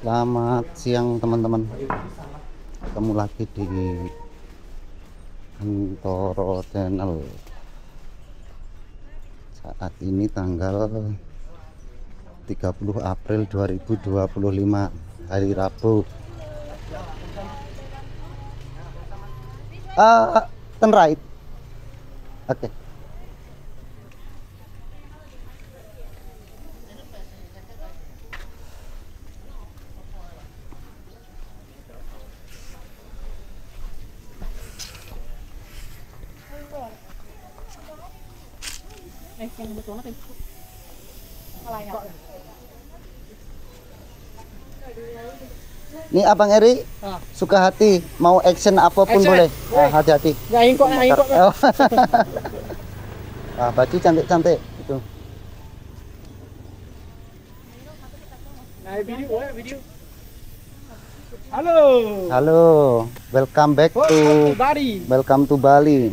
Selamat siang teman-teman. Ketemu lagi di Antoro Channel. Saat ini tanggal 30 April 2025, hari Rabu. Turn right. Oke. Ini Abang Eri suka hati, mau action apapun boleh. Hati-hati. Baju cantik-cantik itu. Video. Halo. Halo, welcome back to Bali. welcome to Bali.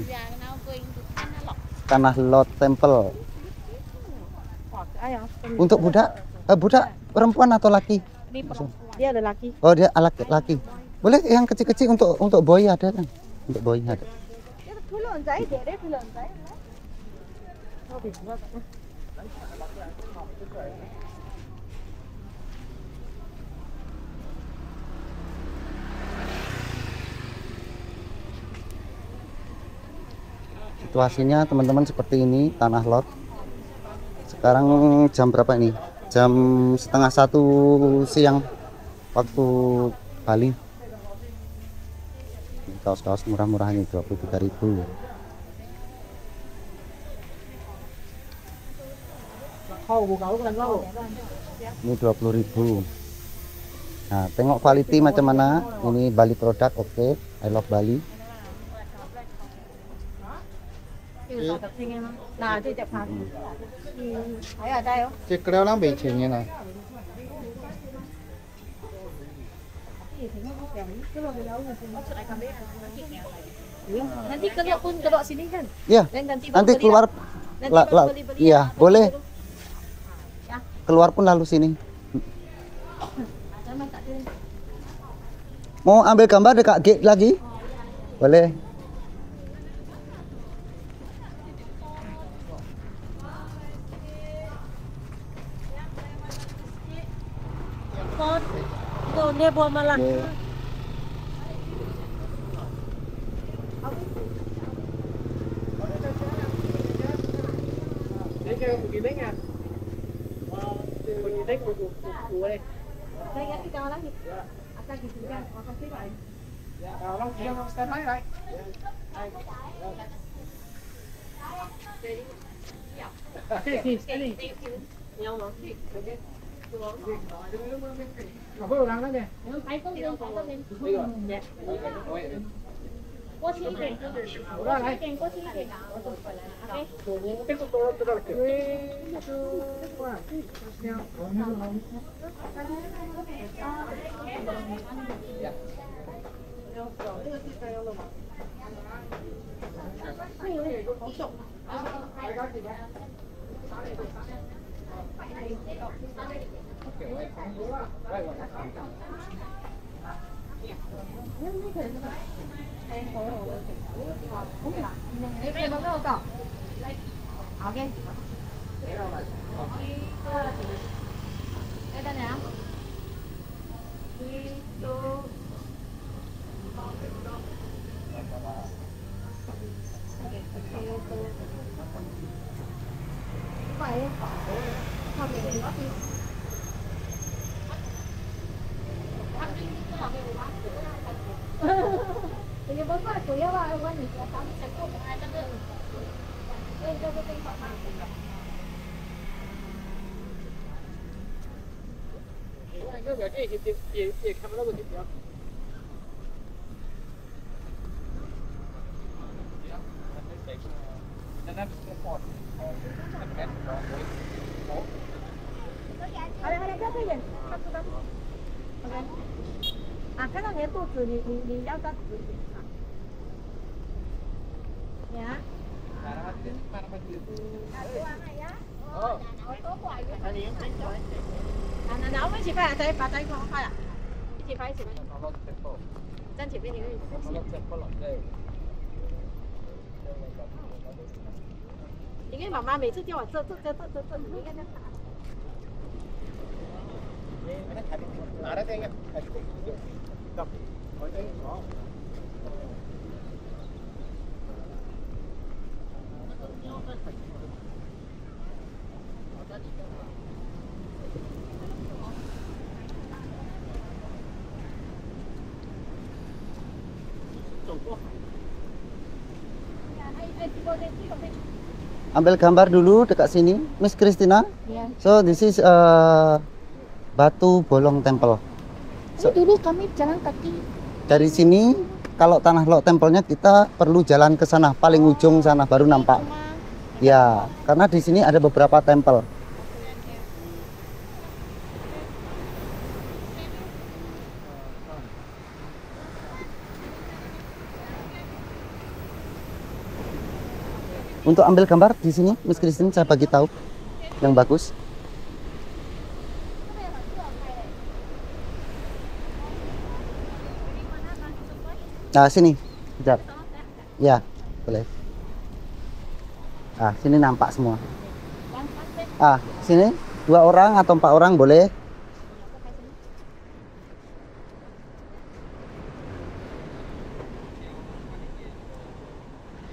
Tanah Lot Temple. Untuk budak perempuan atau laki? Ini perempuan. Dia ada laki. Oh, dia laki. Boleh yang kecil-kecil untuk boy ada kan? Untuk boy ada. Situasinya teman-teman seperti ini, Tanah Lot. Sekarang jam berapa ini? Jam 12:30 siang waktu Bali. Kaos-kaos murah-murah ini 23.000. Ini 20.000. Nah, tengok quality macam mana. Ini Bali produk, oke. I love Bali. Cái kéo lắm bị chỉnh như này. Nanti kalau pun kalau sini kan. Iya. Nanti keluar. Iya, boleh. Keluar pun lalu sini. Mau ambil gambar dekat gate lagi? Boleh. Dia buat malah. Đấy kêu một nghìn à? Một nghìn đấy của đây. Đây cái cao lắm. Akan ditunjukkan akan sini. Long kia long stand by đây. Nhau mà. Có đồ lắng đó nè. Phải có lên. Dạ. Có xí kèn. Đó này. Có xí kèn. Ok. Cái tôi tôi kêu. Ini bapak aku ya pak, aku ni kami cakap ada tu. Jadi tengok pak. Cái việc cái gì camera của chị được. Ada berapa ya? Kan yang itu tuh di atas. Ya. Oh. 我们一起拍，把这一块拍了，一起拍一起拍，站前面你可以。因为妈妈每次叫我这，你应该这样打。Ambil gambar dulu dekat sini, Miss Christina. Ya. So this is Batu Bolong Temple. Ini dulu kami jalan kaki. Dari sini kalau Tanah Lot Temple-nya kita perlu jalan ke sana, paling ujung sana baru nampak. Ya, karena di sini ada beberapa temple. Untuk ambil gambar di sini, Miss Christine saya bagi tahu yang bagus. Nah, sini. Sekejap. Ya, boleh. Ah, sini nampak semua. Ah, sini 2 orang atau 4 orang boleh.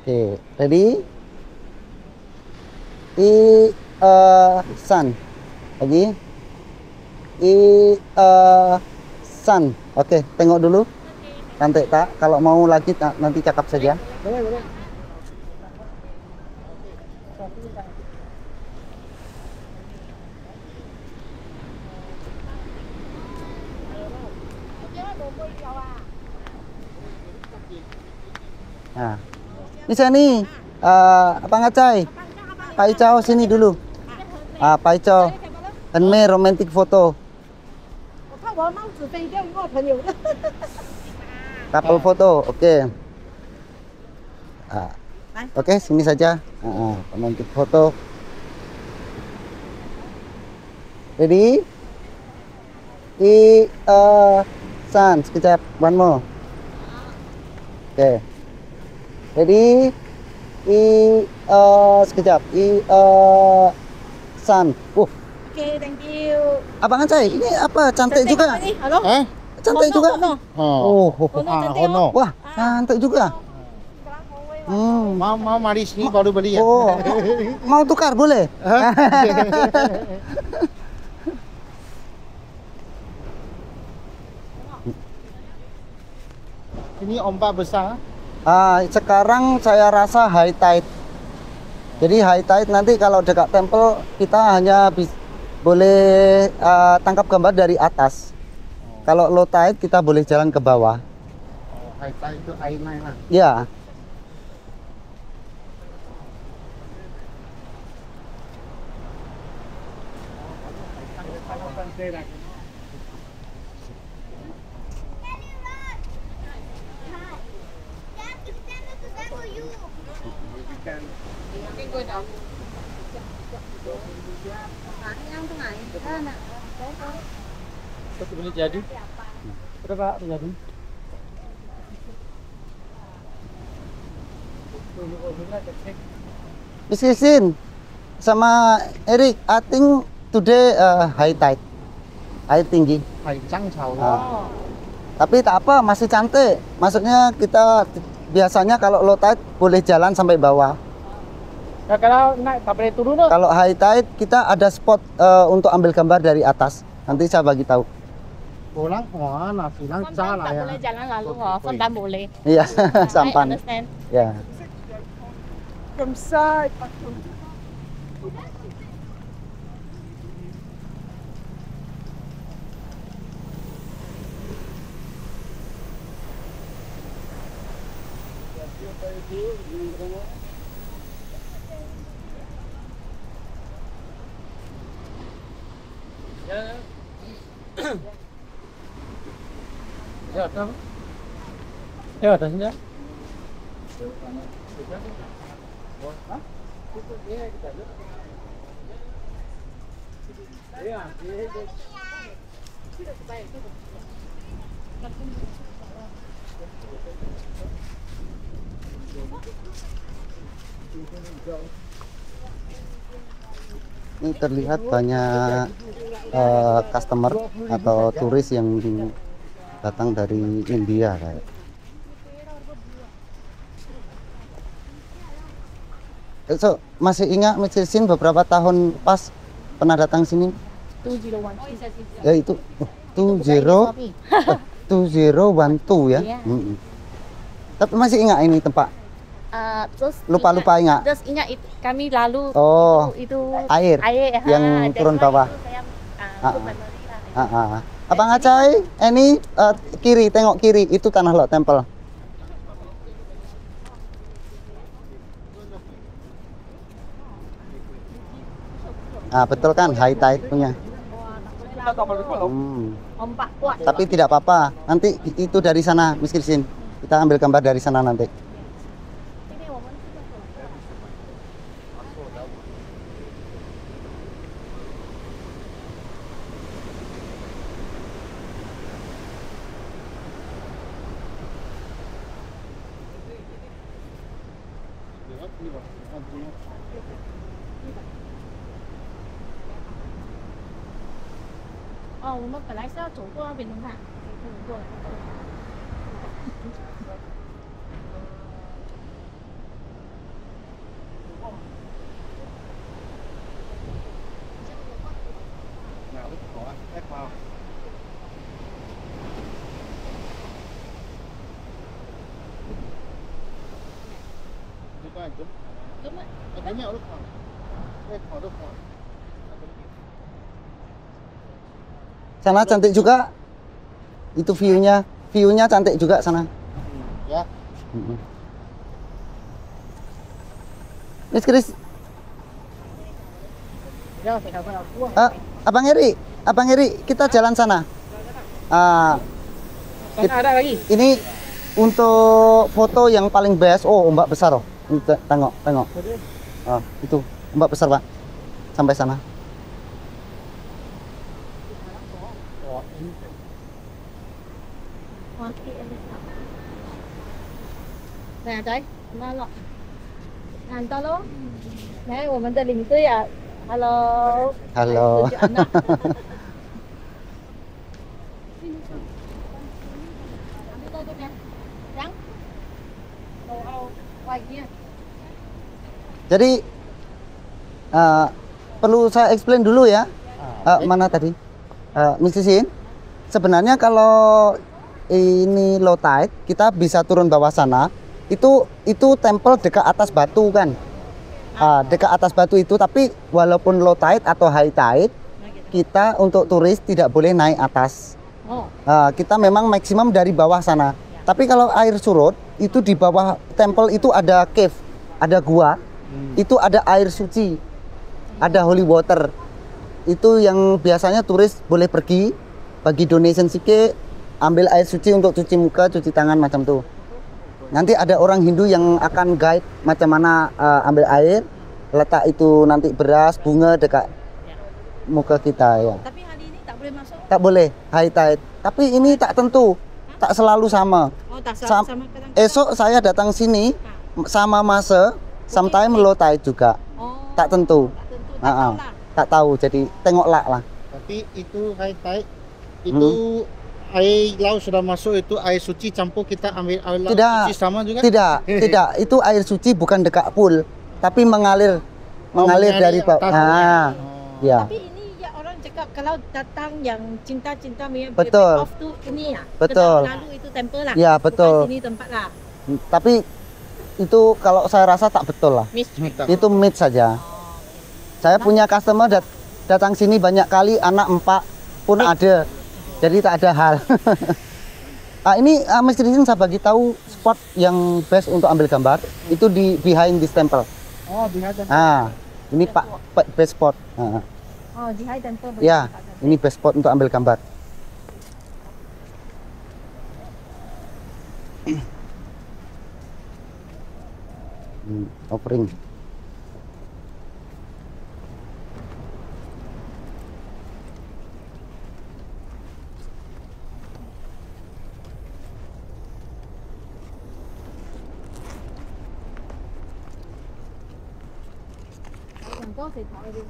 Oke, ready? Sun. Lagi. Sun. Oke, tengok dulu. Nanti tak, kalau mau lagi nanti cakap saja. Boleh. Nah, ini saya nih, apa ngacai? Pak Icao sini dulu. Pak Icao, Enme romantic foto. Couple foto, oke. Oke, sini saja. Romantic foto. Ready? Sun, sekejap, one more. Oke. Ready? Sekejap. Sun. Oke, thank you. Abang Acai, ini apa? Cantik juga. Halo? Cantik juga. Oh, wah, cantik juga. Mau mari sini baru beli ya. Oh, mau tukar boleh? Ini ombak besar. Sekarang saya rasa high tide. Jadi high tide nanti kalau dekat temple kita hanya boleh tangkap gambar dari atas. Kalau low tide kita boleh jalan ke bawah. High tide itu air naik lah. Ya. Satu menit jadi. Berapa jadi? Miss Christine sama Eric, I think today high tide, air tinggi. Phải trăng trào. Tapi tak apa, masih cantik. Maksudnya kita biasanya kalau low tide boleh jalan sampai bawah. Nah, kalau naik tak boleh turun tuh. Kalau high tide kita ada spot untuk ambil gambar dari atas. Nanti saya bagi tahu. Pulang, wah, nah bilang Sampan salah tak ya. boleh jalan lalu, sampan boleh. Iya, I sampan. understand. Ya. Comme ça, et pas comme Ya, tahu. Ya, atasnya. Iya, Ini terlihat banyak customer atau turis yang datang dari India kayak. So, masih ingat Mr. Sin beberapa tahun pas pernah datang sini? 2012. Ya itu 2012 ya. Iya. Tapi masih ingat ini tempat? Terus Lupa ingat. Terus ingat kami lalu Oh, itu air yang turun bawah. Abang Acai, ini kiri, tengok kiri, itu Tanah Lot Temple. Ah, betul kan, high tide punya. Ombak kuat. Tapi tidak apa-apa, nanti itu dari sana, Miss Christine. Kita ambil gambar dari sana nanti. Oh, 我们本来是要走过那边的看，可以过来。Sana cantik juga. Itu view-nya cantik juga sana. Ya. Miss Chris, Ya, saya dapat aku. Abang Eri, kita jalan sana. Sana ada lagi. Ini untuk foto yang paling best. Oh, ombak besar loh. Tengok. Itu ombak besar, Pak. Sampai sana. Nè đấy, nó lọ. Hàng to lắm. Đấy, 我们的领队啊，Hello。 Halo. Jadi perlu saya explain dulu ya. Mana tadi? Mr. Sin, sebenarnya kalau ini low tide, kita bisa turun bawah sana. Itu temple dekat atas batu kan? Dekat atas batu itu, tapi walaupun low tide atau high tide, kita untuk turis tidak boleh naik atas. Kita memang maksimum dari bawah sana. Tapi kalau air surut, itu di bawah temple itu ada cave, ada gua. Itu ada air suci, ada holy water. Itu yang biasanya turis boleh pergi, bagi donation sedikit, ambil air suci untuk cuci muka, cuci tangan macam tuh. Nanti ada orang Hindu yang akan guide macam mana ambil air, letak itu nanti beras, bunga dekat muka kita ya. Tapi hari ini tak boleh masuk. Tak boleh high tide. Tapi ini tak tentu, tak selalu sama. Oh, tak sama kadang-kadang. Esok saya datang sini sama masa, sometimes low tide juga. Oh, Tak tentu. tak tentu, tak tahu lah. Tak tahu, jadi tengoklah lah. Tapi itu high tide, itu air laut sudah masuk, itu air suci campur kita ambil air laut Tidak. suci sama juga? Tidak. Itu air suci bukan dekat pool, tapi mengalir mengalir dari bawah. atas. Ya. Tapi ini ya orang cakap kalau datang yang cinta-cinta punya Betul. off tu ini ya. Betul. Lalu itu temple lah. Ya, betul. Bukan sini tempat lah. Tapi itu kalau saya rasa tak betul lah. Itu myth saja. Saya punya customer datang sini banyak kali, anak 4 pun ada. Jadi tak ada hal. Ini Mas Christine saya bagi tahu spot yang best untuk ambil gambar itu di behind this temple. Oh, behind temple. Ini Pak best spot. Oh, di high temple. Ya, ini best spot untuk ambil gambar. Offering. có thì thoại đi.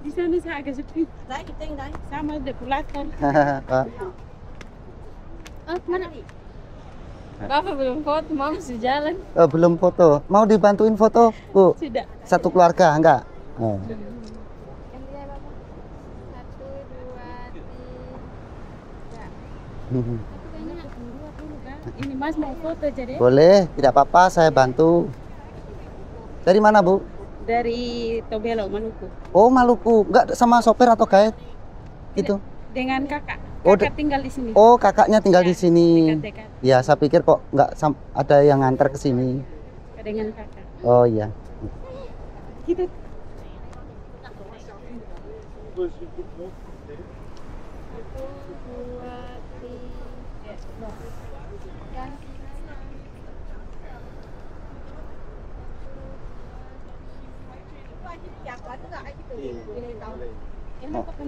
Di sana saya agak sepi. Đấy, cái tinh đấy. Sama ada pulatan. Pak. Mana? Bapak belum foto, mama sudah jalan. Belum foto. Mau dibantuin foto, Bu? Sudah. Satu keluarga, enggak? Oh. Yang dia Bapak. 1, 2, 3. Tapi kayaknya dua dulu kan. Ini Mas mau foto jadi Boleh, tidak apa-apa, saya bantu. Dari mana, Bu? dari Tobelo, Maluku. Oh, Maluku. Enggak sama sopir atau guide? Gitu. Dengan kakak. Oh, Kakak tinggal di sini. Oh, kakaknya tinggal di sini. Dekat-dekat Ya, saya pikir kok enggak ada yang nganter ke sini. dengan kakak. Oh, iya. Kita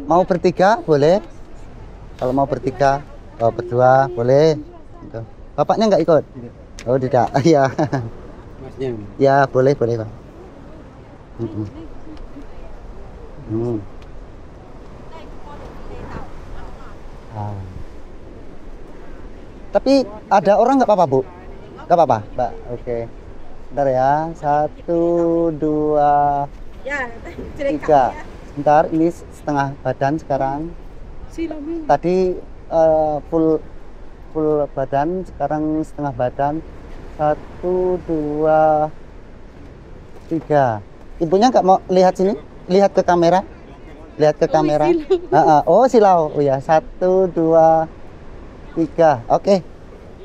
Mau bertiga boleh? Kalau mau bertiga, oh, berdua boleh. Gitu. Bapaknya nggak ikut? Oh tidak, iya. Masnya. Ya boleh boleh Pak. Mm-mm. Ah. Tapi ada orang nggak apa-apa Bu? Nggak apa-apa, Mbak. Oke. Bentar ya, 1, 2, Ya, 3. Sebentar, ini setengah badan sekarang. silakan. Tadi full badan, sekarang setengah badan. 1, 2, 3. Ibunya nggak mau lihat sini? Lihat ke kamera? Lihat ke kamera. Oh silau. Oh ya, 1, 2, 3. Oke.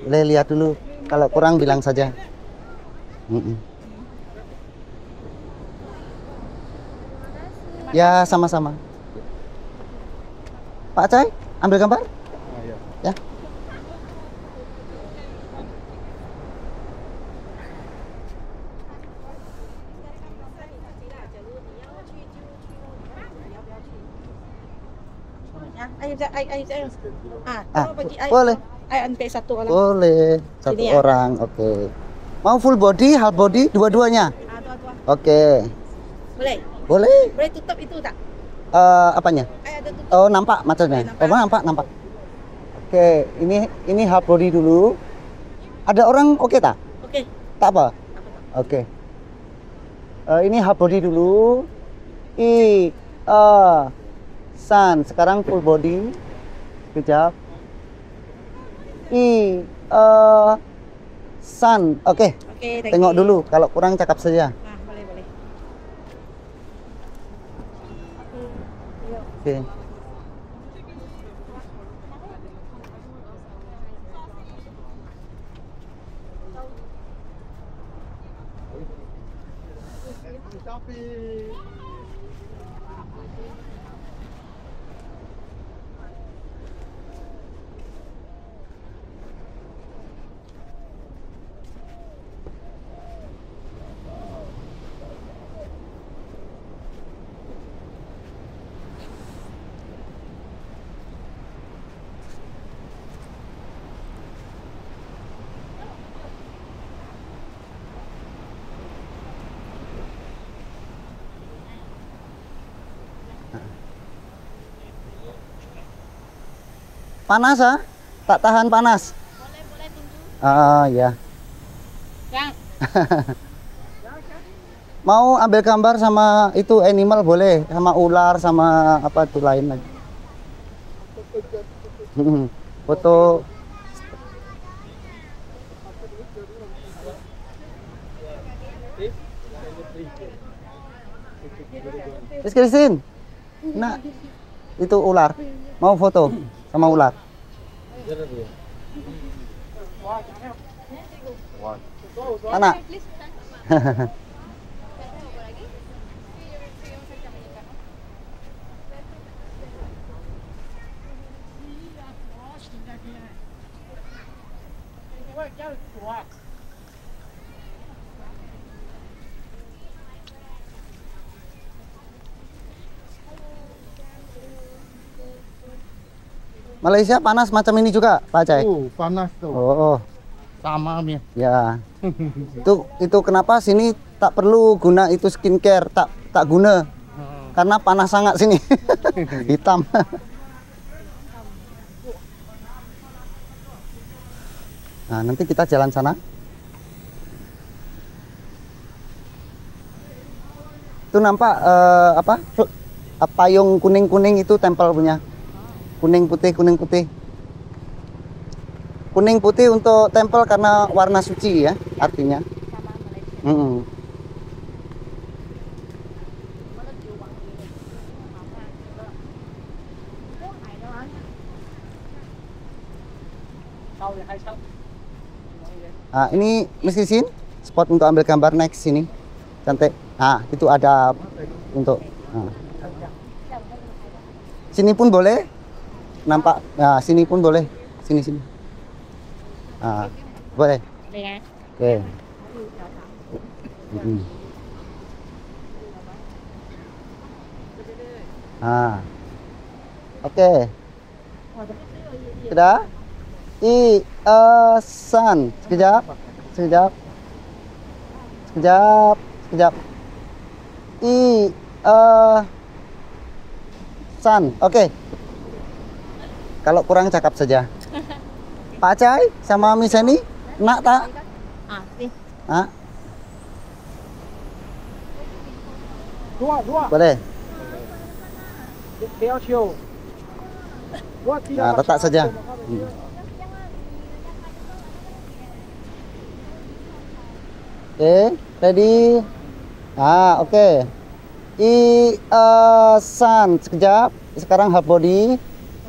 Boleh lihat dulu. Kalau kurang bilang saja. Ya sama-sama. Pak Cai, ambil gambar? Ya. Ya, ayo. Ah, Coba bagi boleh. ayo antai satu orang. Boleh. Satu Sini ya. orang. Oke. Mau full body, half body, dua-duanya? Dua. Oke. Boleh. Boleh. Boleh tutup itu tak? Apanya? Ayo ada tutup. Oh, nampak maksudnya. Nampak. Oh, nampak. Oke, ini half body dulu. Ada orang oke tak? Oke. Tak apa. Oke. Ini half body dulu. San. Sekarang full body. Kejap. San. Oke. Oke, thank Tengok you. dulu. Kalau kurang cakap saja. Nah, boleh. Oke. Panas ah? Tak tahan panas. Boleh tunggu. Ah ya. Yang Mau ambil gambar sama itu animal boleh, sama ular sama apa itu lain lagi. Foto. Christine. Nah, itu ular. Mau foto sama ular. Anak. Malaysia panas macam ini juga, Pak Acai? Panas tuh. Oh, Sama Mi. ya. Itu kenapa sini tak perlu guna itu skincare, tak guna. Karena panas sangat sini. Hitam. Nah, nanti kita jalan sana. Itu nampak payung kuning-kuning itu tempel punya. Kuning putih, kuning putih. Kuning putih untuk tempel karena warna suci ya, artinya. Nah, ini mesin spot untuk ambil gambar next sini. Cantik. Nah, itu ada untuk sini pun boleh. Nampak. Nah, sini pun boleh. Sini. Nah, boleh. Oke. Nah. Oke. Sudah? San. Sekejap. San. Oke. Kalau kurang cakap saja. Pak Acai sama Miss Eni, nak tak? Đi. Nak? Dua. Boleh. Dua Nah, letak saja. Oke, ready? Oke. San, sekejap. Sekarang half body.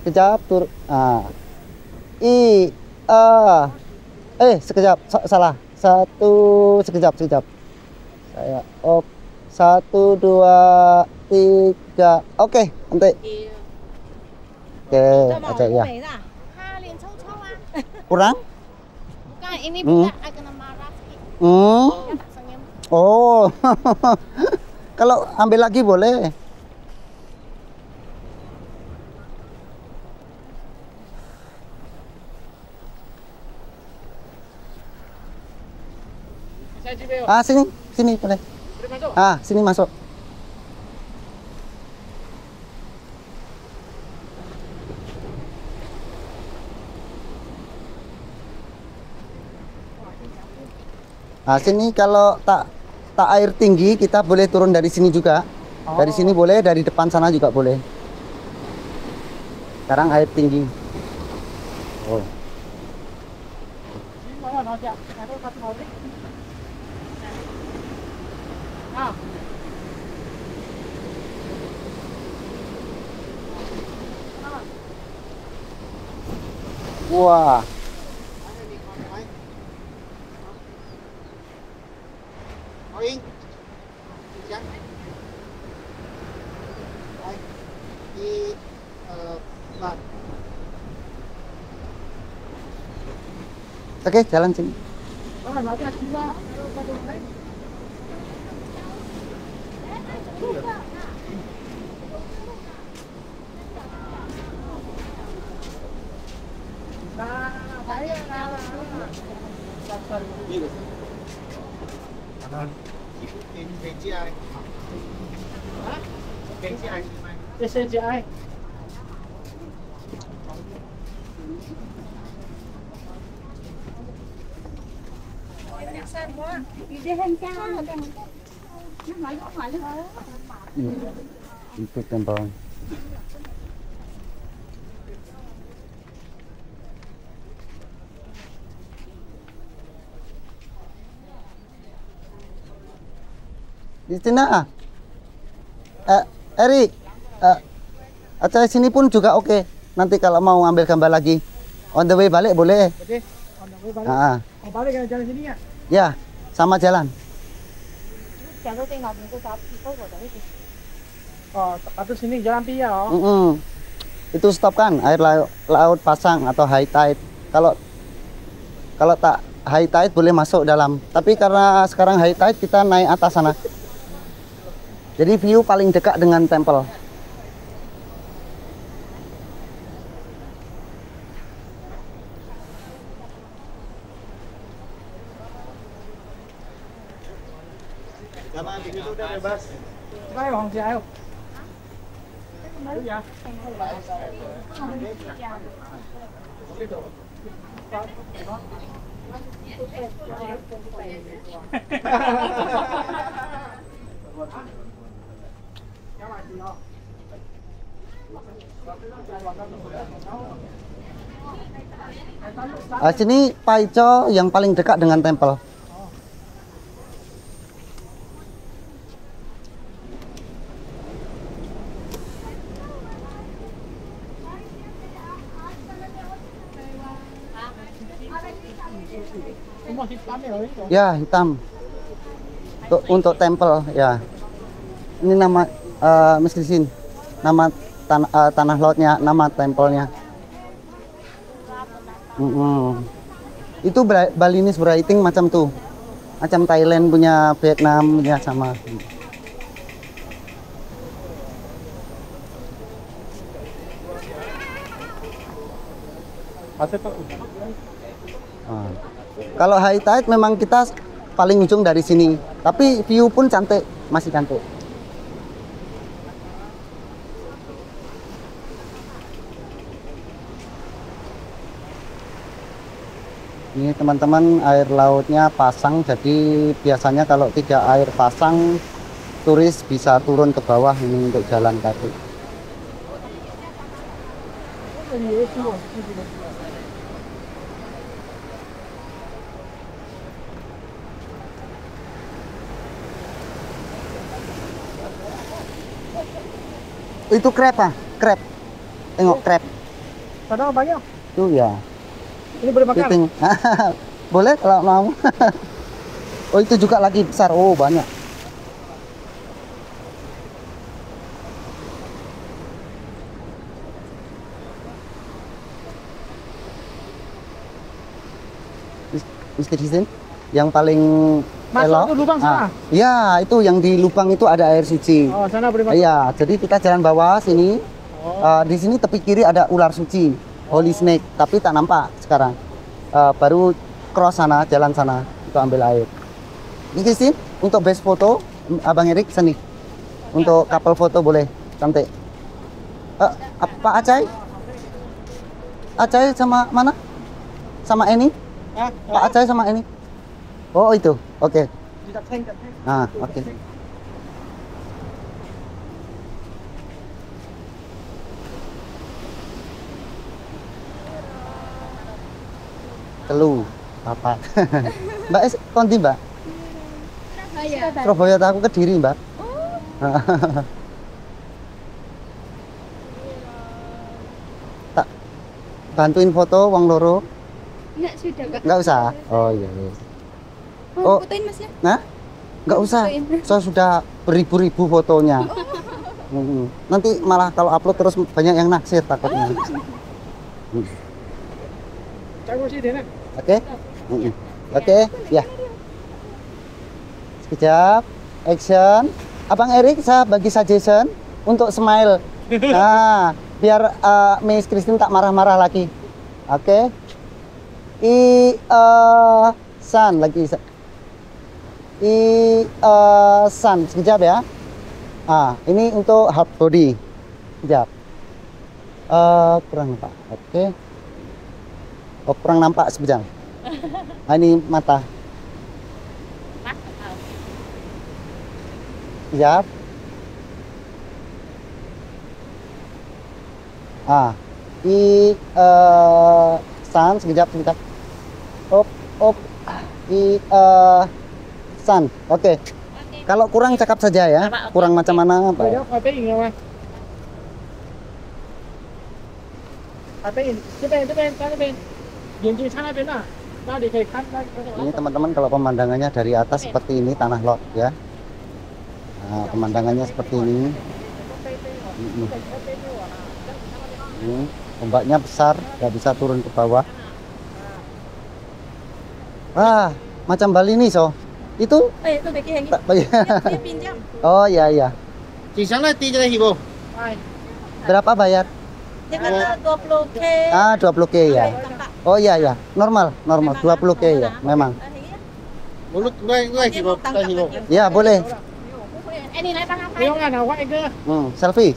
Sekejap, sekejap, salah. Sekejap. Saya 1, 2, 3. Oke, nanti. Oke, aja ya. Kurang? Bukan, ini bukan agak marah sedikit. Ya, tak senyum. Oh. Kalau ambil lagi boleh. Sini boleh. Sini masuk. Sini kalau tak air tinggi kita boleh turun dari sini juga. Dari sini boleh, dari depan sana juga boleh. Sekarang air tinggi. Oh. Wah. Oke, jalan sini. SCI. Itu tempel. Di sana. Eri. Acara sini pun juga oke. Nanti kalau mau ambil gambar lagi, on the way balik boleh. Oke, on the way balik. Balik ke jalan sini ya? Ya, sama jalan. Atau sini jalan pia. Itu stop kan, air laut pasang atau high tide. Kalau Kalau tak high tide boleh masuk dalam. Tapi karena sekarang high tide kita naik atas sana. Jadi view paling dekat dengan temple. Jangan di situ udah bebas. Sini Paicho yang paling dekat dengan temple. Ya, hitam. Untuk temple ya. Ini nama Miss Christine. Nama tanah lautnya, nama tempelnya. Itu Balinese writing macam tuh. Macam Thailand punya, Vietnam punya sama. Kalau high tide memang kita paling ujung dari sini, tapi view pun cantik, masih cantik. Ini teman-teman air lautnya pasang, jadi biasanya kalau tidak air pasang, turis bisa turun ke bawah ini untuk jalan kaki. Itu crab ah, crab. Tengok crab. Sana banyak. Tuh ya. Ini boleh makan. Kepiting. Boleh kalau mau. Oh itu juga lagi besar. Oh banyak. Mr. Hisin yang paling Masuk ke lubang sana. Iya, itu yang di lubang itu ada air suci. Oh, sana boleh makan. Iya, jadi kita jalan bawah sini. Di sini tepi kiri ada ular suci, holy snake, tapi tak nampak sekarang. Baru cross sana, jalan sana untuk ambil air. Ini Christine, untuk best foto, Abang Erik sini. Untuk couple foto boleh, cantik. Pak Acai? Acai sama mana? Sama Eni? Pak Acai sama Eni? Oh itu, oke. Nah, oke. Telu, papat. Mbak es kondi Mbak? Surabaya aku Kediri Mbak. Tak bantuin foto wong loro? Enggak, sudah Kak. Enggak usah. Oh iya. Iya. Oh, fotoin Mas ya? Nah, nggak usah. Saya sudah beribu-ribu fotonya. Nanti malah kalau upload terus banyak yang naksir takutnya. Oke? Oke, ya. Sekejap. Action. Abang Erik, saya bagi suggestion untuk smile. Nah, biar Miss Christine tak marah-marah lagi. Oke? San lagi. San, sekejap ya. Ini untuk half body. Sekejap. Kurang nampak. Oke. Oh, kurang nampak sekejap. Ini mata. Sekejap. San, sekejap. Op. San, oke. Kalau kurang cakap saja ya. Kurang macam mana, Pak? Ini teman-teman kalau pemandangannya dari atas seperti ini tanah lot ya. Nah, pemandangannya seperti ini. Ombaknya besar, nggak bisa turun ke bawah. Wah, macam Bali nih so. Itu Eh, itu bagi yang ini. tak bagi. Dia pinjam. Oh iya iya. Di sana 3,000. Berapa bayar? Dia kata 20K. Ah, 20K ya. Tempat. Oh iya ya, normal 20K ya, memang. Mulut gue Dia mau tangkap lagi. Ya boleh. Eh, ini naik tangan Yung ano, wa ke? Selfie.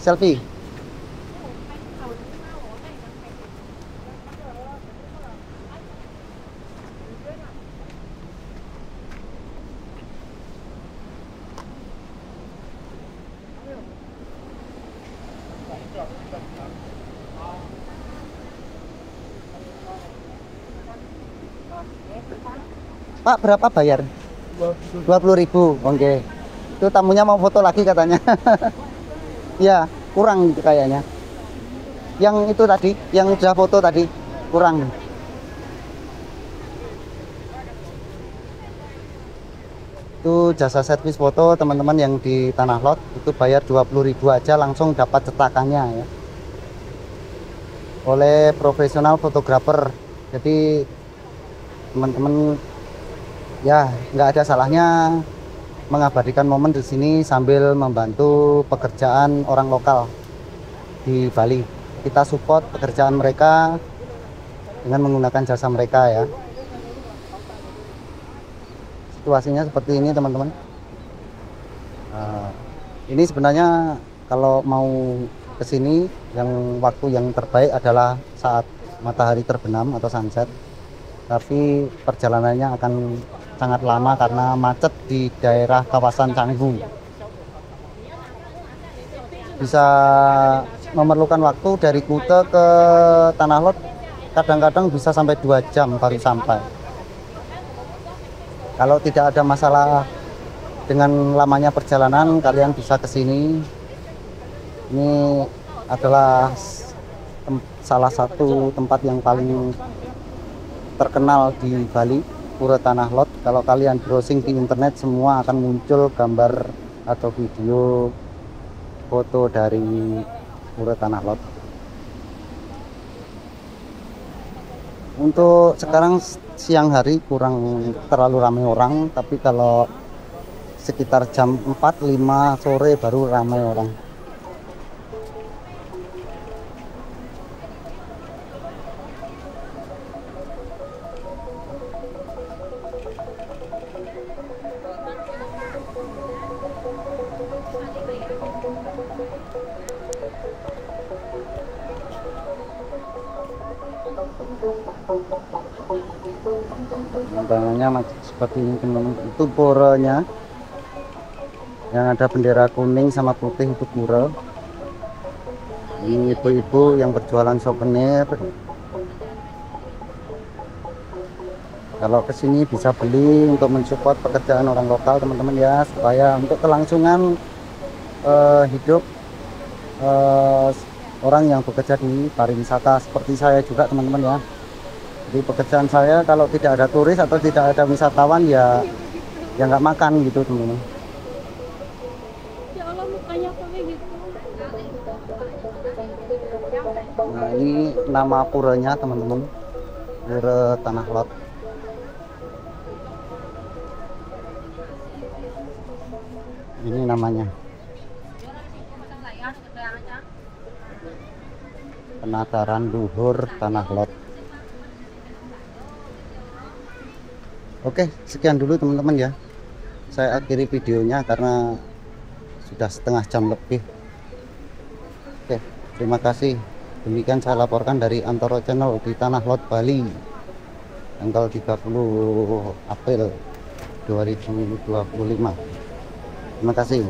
Pak, berapa bayar? 20.000. Oke. Itu tamunya mau foto lagi katanya. Ya, kurang gitu kayaknya. Yang itu tadi, yang sudah foto tadi, kurang. Itu jasa servis foto teman-teman yang di Tanah Lot, itu bayar 20.000 aja langsung dapat cetakannya ya. Oleh profesional fotografer. Jadi teman-teman ya nggak ada salahnya mengabadikan momen di sini sambil membantu pekerjaan orang lokal di Bali. Kita support pekerjaan mereka dengan menggunakan jasa mereka ya. Situasinya seperti ini teman-teman. Ini sebenarnya kalau mau ke sini yang waktu yang terbaik adalah saat matahari terbenam atau sunset. Tapi perjalanannya akan sangat lama karena macet di daerah kawasan Canggu. Bisa memerlukan waktu dari Kuta ke Tanah Lot, kadang-kadang bisa sampai 2 jam baru sampai. Kalau tidak ada masalah dengan lamanya perjalanan, kalian bisa ke sini. Ini adalah salah satu tempat yang paling terkenal di Bali, Pura Tanah Lot. Kalau kalian browsing di internet semua akan muncul gambar atau video foto dari Pura Tanah Lot. Untuk sekarang siang hari kurang terlalu ramai orang, tapi kalau sekitar jam 4-5 sore baru ramai orang. Pemandangannya seperti ini teman-teman. Itu puranya yang ada bendera kuning sama putih, itu pura. Ini ibu-ibu yang berjualan souvenir. Kalau kesini bisa beli untuk mensupport pekerjaan orang lokal teman-teman ya, supaya untuk kelangsungan hidup orang yang bekerja di pariwisata seperti saya juga teman-teman ya. Jadi pekerjaan saya kalau tidak ada turis atau tidak ada wisatawan ya nggak makan gitu teman-teman. Ya Allah, mukanya kok kayak gitu. Nah ini nama puranya teman-teman, Pura Tanah Lot. Ini namanya Penataran Luhur Tanah Lot. Oke, sekian dulu teman-teman ya. Saya akhiri videonya karena sudah setengah jam lebih. Oke, terima kasih. Demikian saya laporkan dari Antoro Channel di Tanah Lot, Bali, tanggal 30 April 2025. Terima kasih.